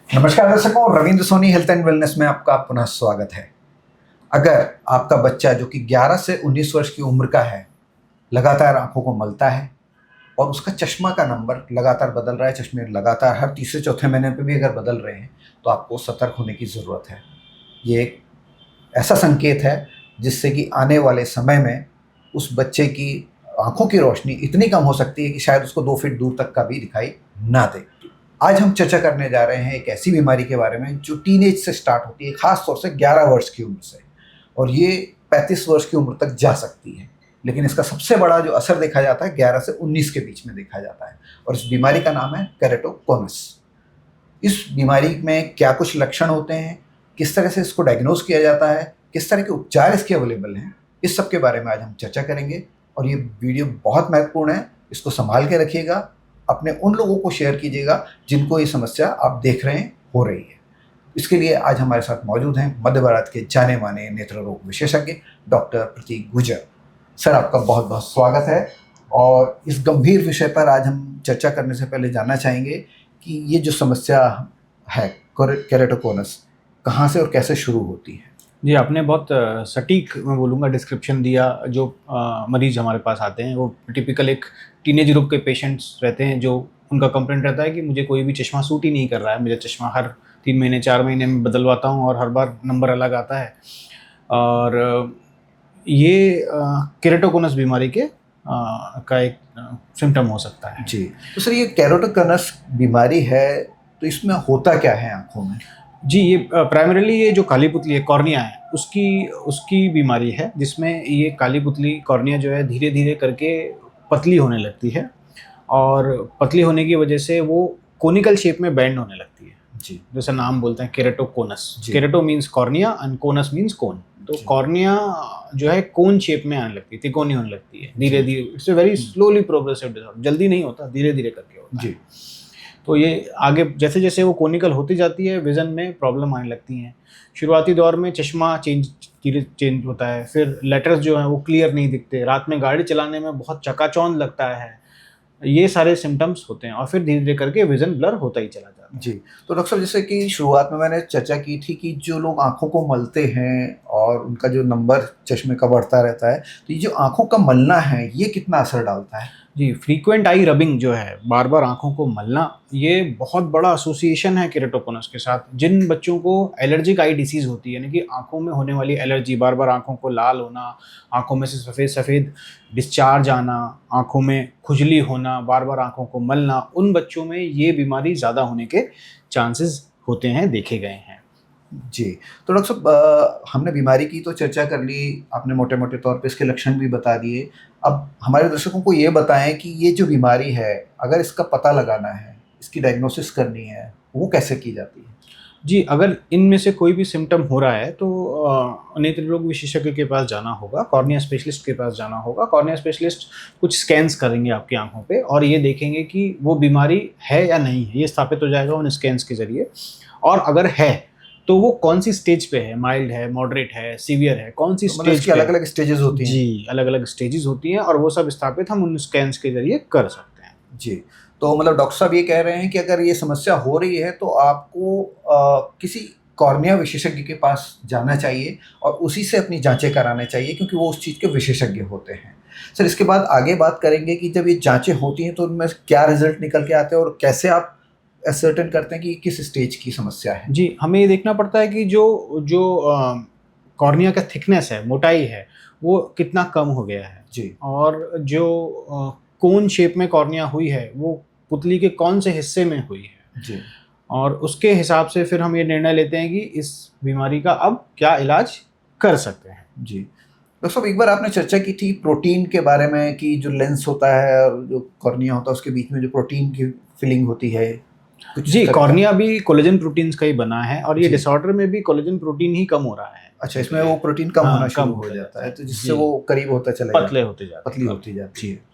नमस्कार दर्शकों, Ravindra Soni health and wellness में आपका पुनः स्वागत है। अगर आपका बच्चा जो कि 11 से 19 वर्ष की उम्र का है, लगातार आंखों को मलता है और उसका चश्मा का नंबर लगातार बदल रहा है, चश्मे लगातार हर तीसरे चौथे महीने पे भी अगर बदल रहे हैं, तो आपको सतर्क होने की ज़रूरत है। ये एक ऐसा संकेत है जिससे कि आने वाले समय में उस बच्चे की आंखों की रोशनी इतनी कम हो सकती है कि शायद उसको 2 फीट दूर तक का भी दिखाई ना दे। आज हम चर्चा करने जा रहे हैं एक ऐसी बीमारी के बारे में जो टीनेज से स्टार्ट होती है, खास तौर से 11 वर्ष की उम्र से, और ये 35 वर्ष की उम्र तक जा सकती है। लेकिन इसका सबसे बड़ा जो असर देखा जाता है 11 से 19 के बीच में देखा जाता है, और इस बीमारी का नाम है केरेटोकोनस। इस बीमारी में क्या कुछ लक्षण होते हैं, किस तरह से इसको डायग्नोज किया जाता है, किस तरह के उपचार इसके अवेलेबल हैं, इस सब के बारे में आज हम चर्चा करेंगे। और ये वीडियो बहुत महत्वपूर्ण है, इसको संभाल के रखिएगा, अपने उन लोगों को शेयर कीजिएगा जिनको ये समस्या आप देख रहे हैं हो रही है। इसके लिए आज हमारे साथ मौजूद हैं मध्य भारत के जाने माने नेत्र रोग विशेषज्ञ डॉक्टर प्रतीक गुर्जर। सर, आपका बहुत बहुत स्वागत है। और इस गंभीर विषय पर आज हम चर्चा करने से पहले जानना चाहेंगे कि ये जो समस्या है केरेटोकोनस, कहाँ से और कैसे शुरू होती है? जी, आपने बहुत सटीक मैं बोलूँगा डिस्क्रिप्शन दिया। जो मरीज़ हमारे पास आते हैं वो टिपिकल एक टीनेज ग्रुप के पेशेंट्स रहते हैं, जो उनका कंप्लेंट रहता है कि मुझे कोई भी चश्मा सूट ही नहीं कर रहा है। मुझे चश्मा हर 3 महीने 4 महीने में बदलवाता हूँ और हर बार नंबर अलग आता है। और ये केरेटोकोनस बीमारी के का एक सिम्पटम हो सकता है। जी, तो सर ये केरेटोकोनस बीमारी है, तो इसमें होता क्या है आँखों में? जी, ये प्राइमरीली ये जो काली पुतली है, कॉर्निया है, उसकी बीमारी है, जिसमें ये काली पुतली कॉर्निया जो है धीरे-धीरे करके पतली होने लगती है, और पतली होने की वजह से वो कोनिकल शेप में बेंड होने लगती है। जी, जैसा नाम बोलते हैं केरेटोकोनस। जी। Kerato means cornea and conus means cone. तो जी। कॉर्निया जो है कोन शेप में आने लगती है, तिकोनी होने लगती है धीरे-धीरे। It's a very slowly progressive disorder, जल्दी नहीं होता, धीरे-धीरे करके होता है। जी, तो ये आगे जैसे-जैसे वो कोनिकल होती जाती है, विज़न में प्रॉब्लम आने लगती हैं। शुरुआती दौर में चश्मा धीरे चेंज होता है, फिर लेटर्स जो हैं वो क्लियर नहीं दिखते, रात में गाड़ी चलाने में बहुत चकाचौंध लगता है। ये सारे सिम्पटम्स होते हैं और फिर धीरे-धीरे करके विज़न ब्लर होता ही चला जाता है। जी। तो डॉक्टर साहब, जैसे कि शुरुआत में मैंने चर्चा की थी कि जो लोग आँखों को मलते हैं और उनका जो नंबर चश्मे का बढ़ता रहता है, तो ये जो आँखों का मलना है, ये कितना असर डालता है? जी, फ्रीक्वेंट आई रबिंग जो है, बार-बार आँखों को मलना, ये बहुत बड़ा एसोसिएशन है केरेटोकोनस के साथ। जिन बच्चों को एलर्जिक आई डिसीज़ होती है, यानी कि आँखों में होने वाली एलर्जी, बार-बार आँखों को लाल होना, आँखों में से सफ़ेद-सफ़ेद डिस्चार्ज आना, आँखों में खुजली होना, बार-बार आँखों को मलना, उन बच्चों में ये बीमारी ज़्यादा होने के चांसेस होते हैं, देखे गए हैं। जी। तो डॉक्टर साहब, हमने बीमारी की तो चर्चा कर ली, आपने मोटे-मोटे तौर पे इसके लक्षण भी बता दिए। अब हमारे दर्शकों को ये बताएँ कि ये जो बीमारी है, अगर इसका पता लगाना है, इसकी डायग्नोसिस करनी है, वो कैसे की जाती है? जी, अगर इनमें से कोई भी सिम्पटम हो रहा है तो नेत्र रोग विशेषज्ञ के पास जाना होगा, कॉर्निया स्पेशलिस्ट के पास जाना होगा। कॉर्निया स्पेशलिस्ट कुछ स्कैन्स करेंगे आपकी आँखों पे और ये देखेंगे कि वो बीमारी है या नहीं है, ये स्थापित हो जाएगा उन स्कैन्स के ज़रिए। और अगर है, तो वो कौन-सी स्टेज पे है, माइल्ड है, मॉडरेट है, सीवियर है, कौन-सी तो मतलब स्टेज इसकी पे है। अलग-अलग स्टेजेज़ होती हैं? जी, अलग-अलग स्टेजेज़ होती हैं और वो सब स्थापित हम उन स्कैन्स के ज़रिए कर सकते हैं। जी। तो मतलब डॉक्टर साहब ये कह रहे हैं कि अगर ये समस्या हो रही है, तो आपको किसी कॉर्निया विशेषज्ञ के पास जाना चाहिए और उसी से अपनी जाँचें करानी चाहिए, क्योंकि वो उस चीज़ के विशेषज्ञ होते हैं। सर, इसके बाद आगे बात करेंगे कि जब ये जाँचें होती हैं तो उनमें क्या रिज़ल्ट निकल के आते हैं और कैसे आप एसर्टेन करते हैं कि किस स्टेज की समस्या है? जी, हमें ये देखना पड़ता है कि जो जो कॉर्निया का थिकनेस है, मोटाई है, वो कितना कम हो गया है। जी, और जो कोन शेप में कॉर्निया हुई है, वो पुतली के कौन से हिस्से में हुई है। जी, और उसके हिसाब से फिर हम ये निर्णय लेते हैं कि इस बीमारी का अब क्या इलाज कर सकते हैं। जी। डॉक्टर साहब, एक बार आपने चर्चा की थी प्रोटीन के बारे में कि जो लेंस होता है और जो कॉर्निया होता है, उसके बीच में जो प्रोटीन की फिलिंग होती है, कुछ इस जी, तरह का? कॉर्निया भी कोलेजन प्रोटीन्स का ही बना है और ये जी। डिसऑर्डर में भी कोलेजन प्रोटीन ही कम हो रहा है। अच्छा, इसमें वो प्रोटीन कम हाँ, होना कम शुरू हो होता जाता है, तो जिससे जी, वो करीब होता चला जाता है, पतले होते जाते पतली हैं। होती जाती जी। है।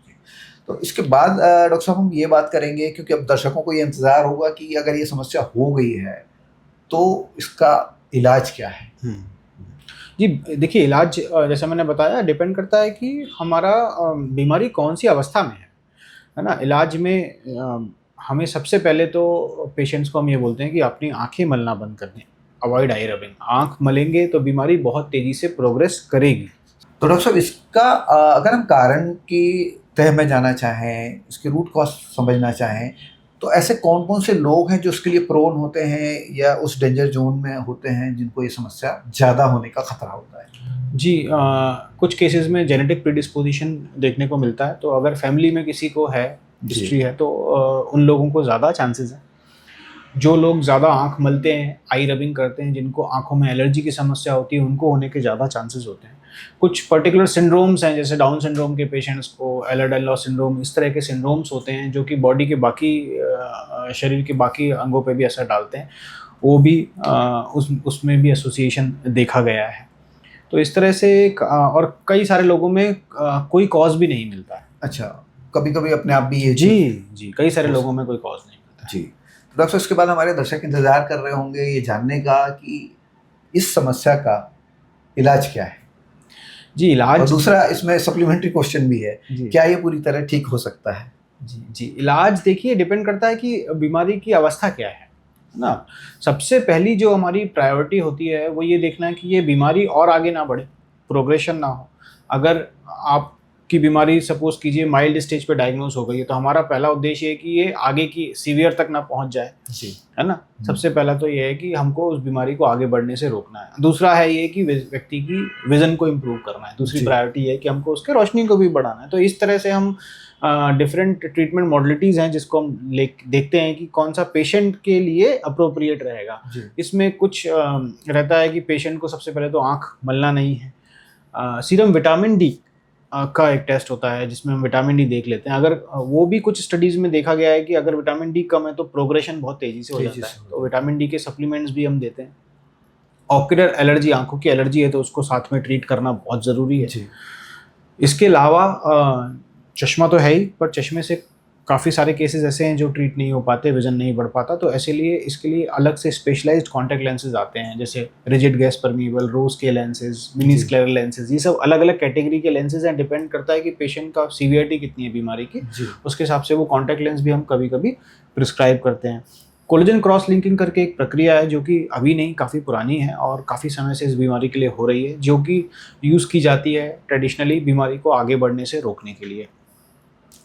तो इसके बाद डॉक्टर साहब हम ये बात करेंगे, क्योंकि अब दर्शकों को ये इंतज़ार होगा कि अगर ये समस्या हो गई है, तो इसका इलाज क्या है? हुँ। जी, देखिए इलाज जैसा मैंने बताया डिपेंड करता है कि हमारा बीमारी कौन-सी अवस्था में है ना? इलाज में हमें सबसे पहले तो पेशेंट्स को हम ये बोलते हैं कि अपनी आँखें मलना बंद कर दें, अवॉइड आई रबिंग। आँख मलेंगे तो बीमारी बहुत तेज़ी से प्रोग्रेस करेगी। तो डॉक्टर साहब इसका अगर हम कारण की तह में जाना चाहें, इसके रूट कॉज समझना चाहें, तो ऐसे कौन कौन से लोग हैं जो इसके लिए प्रोन होते हैं या उस डेंजर जोन में होते हैं जिनको ये समस्या ज़्यादा होने का खतरा होता है? जी, कुछ केसेस में जेनेटिक प्रीडिस्पोजिशन देखने को मिलता है, तो अगर फैमिली में किसी को है, हिस्ट्री है, तो उन लोगों को ज़्यादा चांसेस हैं। जो लोग ज़्यादा आँख मलते हैं, आई रबिंग करते हैं, जिनको आँखों में एलर्जी की समस्या होती है, उनको होने के ज़्यादा चांसेस होते हैं। कुछ पर्टिकुलर सिंड्रोम्स हैं, जैसे डाउन सिंड्रोम के पेशेंट्स को एलर्डल सिंड्रोम, इस तरह के सिंड्रोम्स होते हैं जो कि बॉडी के बाकी शरीर के बाकी अंगों पे भी असर डालते हैं। वो भी उसमें भी एसोसिएशन देखा गया है। तो इस तरह से और कई सारे लोगों में कोई कॉज भी नहीं मिलता है। अच्छा, कभी-कभी अपने आप भी ये जी, कई सारे लोगों में कोई कॉज नहीं मिलता है। जी। तो डॉक्टर साहब इसके बाद हमारे दर्शक इंतज़ार कर रहे होंगे ये जानने का कि इस समस्या का इलाज क्या है? जी, और इलाज दूसरा इसमें सप्लीमेंट्री क्वेश्चन भी है, जी। क्या ये पूरी तरह ठीक हो सकता है? जी, इलाज देखिए डिपेंड करता है कि बीमारी की अवस्था क्या है ना? सबसे पहली जो हमारी प्रायोरिटी होती है वो ये देखना है कि ये बीमारी और आगे ना बढ़े, प्रोग्रेशन ना हो। अगर आपकी बीमारी सपोज़ कीजिए माइल्ड स्टेज पे डायग्नोज़ हो गई है, तो हमारा पहला उद्देश्य है कि ये आगे की सीवियर तक ना पहुँच जाए, जी। है ना? सबसे पहला तो ये है कि हमको उस बीमारी को आगे बढ़ने से रोकना है। दूसरा है ये कि व्यक्ति की विज़न को इम्प्रूव करना है। दूसरी जी। प्रायोरिटी है कि हमको उसके रोशनी को भी बढ़ाना है। तो इस तरह से हम डिफरेंट ट्रीटमेंट मॉडलिटीज़ हैं जिसको हम देखते हैं कि कौन सा पेशेंट के लिए अप्रोप्रिएट रहेगा। जी। इसमें कुछ रहता है कि पेशेंट को सबसे पहले तो आँख मलना नहीं है। सीरम विटामिन डी का एक टेस्ट होता है जिसमें हम विटामिन डी देख लेते हैं। अगर वो भी कुछ स्टडीज़ में देखा गया है कि अगर विटामिन डी कम है तो प्रोग्रेशन बहुत तेज़ी से हो जाता है। तो विटामिन डी के सप्लीमेंट्स भी हम देते हैं। ऑक्यूलर एलर्जी, आँखों की एलर्जी है तो उसको साथ में ट्रीट करना बहुत ज़रूरी है। जी। इसके अलावा चश्मा तो है ही, पर चश्मे से काफ़ी सारे केसेस ऐसे हैं जो ट्रीट नहीं हो पाते, विज़न नहीं बढ़ पाता, तो इसके लिए अलग से स्पेशलाइज्ड कॉन्टैक्ट लेंसेज आते हैं, जैसे रिजिड गैस परमीएबल, रोज के लेंसेज, मिनी स्क्लेरल लेंसेज। ये सब अलग अलग कैटेगरी के लेंसेज हैं। डिपेंड करता है कि पेशेंट का सीवियरिटी कितनी है बीमारी की, उसके हिसाब से वो कॉन्टैक्ट लेंस भी हम कभी कभी प्रिस्क्राइब करते हैं। कोलेजन क्रॉस लिंकिंग करके एक प्रक्रिया है जो कि अभी नहीं, काफ़ी पुरानी है और काफ़ी समय से इस बीमारी के लिए हो रही है, जो कि यूज़ की जाती है ट्रेडिशनली बीमारी को आगे बढ़ने से रोकने के लिए।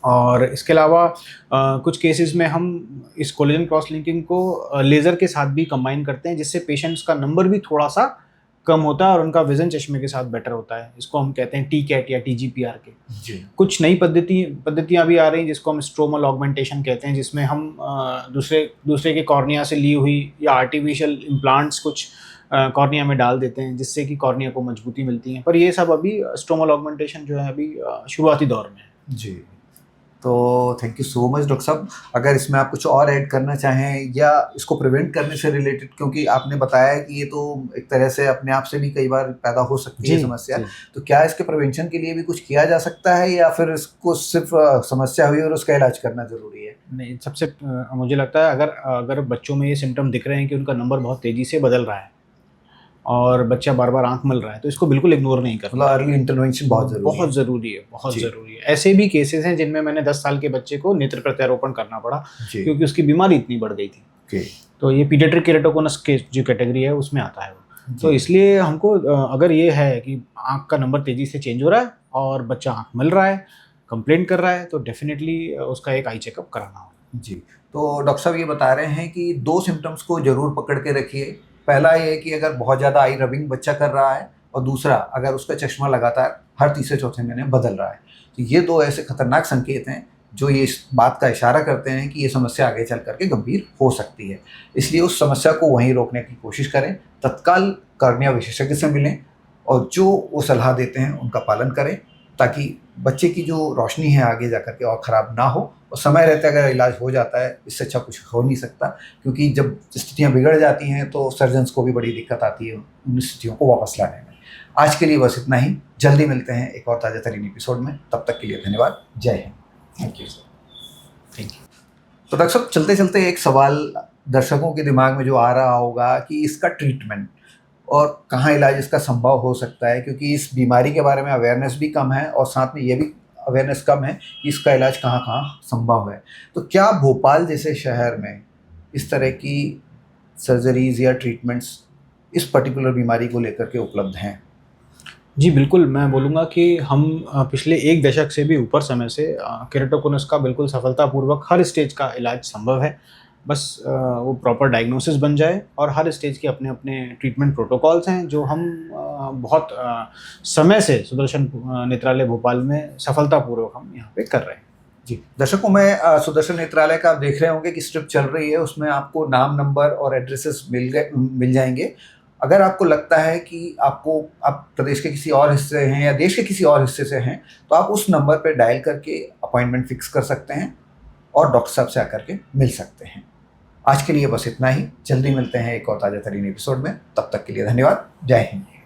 और इसके अलावा कुछ केसेस में हम इस कोलेजन क्रॉस लिंकिंग को लेज़र के साथ भी कंबाइन करते हैं, जिससे पेशेंट्स का नंबर भी थोड़ा सा कम होता है और उनका विज़न चश्मे के साथ बेटर होता है। इसको हम कहते हैं टी-कैट या टीजीपीआर के। जी। कुछ नई पद्धतियाँ भी आ रही हैं जिसको हम स्ट्रोमल ऑगमेंटेशन कहते हैं, जिसमें हम दूसरे के कॉर्निया से ली हुई या आर्टिफिशियल इम्प्लांट्स कुछ कॉर्निया में डाल देते हैं, जिससे कि कॉर्निया को मजबूती मिलती है। पर ये सब अभी स्ट्रोमल ऑगमेंटेशन जो है अभी शुरुआती दौर में है। जी। तो thank you so much doctor साहब। अगर इसमें आप कुछ और ऐड करना चाहें या इसको प्रिवेंट करने से रिलेटेड, क्योंकि आपने बताया कि ये तो एक तरह से अपने आप से भी कई बार पैदा हो सकती है समस्या, तो क्या इसके प्रिवेंशन के लिए भी कुछ किया जा सकता है या फिर इसको सिर्फ समस्या हुई और उसका इलाज करना ज़रूरी है? नहीं, सबसे मुझे लगता है अगर बच्चों में ये सिम्टम दिख रहे हैं कि उनका नंबर बहुत तेज़ी से बदल रहा है और बच्चा बार बार आंख मल रहा है, तो इसको बिल्कुल इग्नोर नहीं करना। मतलब अर्ली इंटरवेंशन बहुत ज़रूरी है। बहुत ज़रूरी है। ऐसे भी केसेस हैं जिनमें मैंने 10 साल के बच्चे को नेत्र प्रत्यारोपण करना पड़ा क्योंकि उसकी बीमारी इतनी बढ़ गई थी। तो ये पीडियाट्रिक केरेटोकोनस के जो कैटेगरी है उसमें आता है वो। तो इसलिए हमको अगर ये है कि आँख का नंबर तेज़ी से चेंज हो रहा है और बच्चा आँख मल रहा है, कंप्लेंट कर रहा है, तो डेफिनेटली उसका एक आई चेकअप कराना होगा। जी। तो डॉक्टर साहब ये बता रहे हैं कि 2 सिम्टम्स को ज़रूर पकड़ के रखिए। पहला ये है कि अगर बहुत ज़्यादा आई रबिंग बच्चा कर रहा है, और दूसरा अगर उसका चश्मा लगातार हर तीसरे चौथे महीने बदल रहा है। तो ये 2 ऐसे खतरनाक संकेत हैं जो ये इस बात का इशारा करते हैं कि ये समस्या आगे चल करके गंभीर हो सकती है। इसलिए उस समस्या को वहीं रोकने की कोशिश करें, तत्काल कॉर्निया विशेषज्ञ से मिलें और जो वो सलाह देते हैं उनका पालन करें, ताकि बच्चे की जो रोशनी है आगे जा कर के और ख़राब ना हो। और समय रहते अगर इलाज हो जाता है, इससे अच्छा कुछ हो नहीं सकता, क्योंकि जब स्थितियाँ बिगड़ जाती हैं तो सर्जन्स को भी बड़ी दिक्कत आती है उन स्थितियों को वापस लाने में। आज के लिए बस इतना ही। जल्दी मिलते हैं एक और ताज़ा तरीन एपिसोड में। तब तक के लिए धन्यवाद। जय Hind. Thank you sir. Thank you. तो डॉक्टर साहब, चलते चलते एक सवाल दर्शकों के दिमाग में जो आ रहा होगा कि इसका ट्रीटमेंट और कहाँ इलाज इसका संभव हो सकता है, क्योंकि इस बीमारी के बारे में अवेयरनेस भी कम है और साथ में ये भी अवेयरनेस कम है कि इसका इलाज कहाँ कहाँ संभव है। तो क्या भोपाल जैसे शहर में इस तरह की सर्जरीज या ट्रीटमेंट्स इस पर्टिकुलर बीमारी को लेकर के उपलब्ध हैं? जी, बिल्कुल, मैं बोलूँगा कि हम पिछले 1 दशक से भी ऊपर समय से केराटोकोनस का बिल्कुल सफलतापूर्वक हर स्टेज का इलाज संभव है। बस वो प्रॉपर डायग्नोसिस बन जाए और हर स्टेज के अपने-अपने ट्रीटमेंट प्रोटोकॉल्स हैं, जो हम बहुत समय से सुदर्शन नेत्रालय भोपाल में सफलतापूर्वक हम यहाँ पे कर रहे हैं। जी, दर्शकों में सुदर्शन नेत्रालय का आप देख रहे होंगे कि स्ट्रिप चल रही है, उसमें आपको नाम, नंबर और एड्रेसेस मिल जाएंगे। अगर आपको लगता है कि आप प्रदेश के किसी और हिस्से हैं या देश के किसी और हिस्से से हैं, तो आप उस नंबर पर डायल करके अपॉइंटमेंट फिक्स कर सकते हैं और डॉक्टर साहब से आकर के मिल सकते हैं। आज के लिए बस इतना ही। जल्दी मिलते हैं एक और ताज़ा तरीन एपिसोड में। तब तक के लिए धन्यवाद। जय हिंद।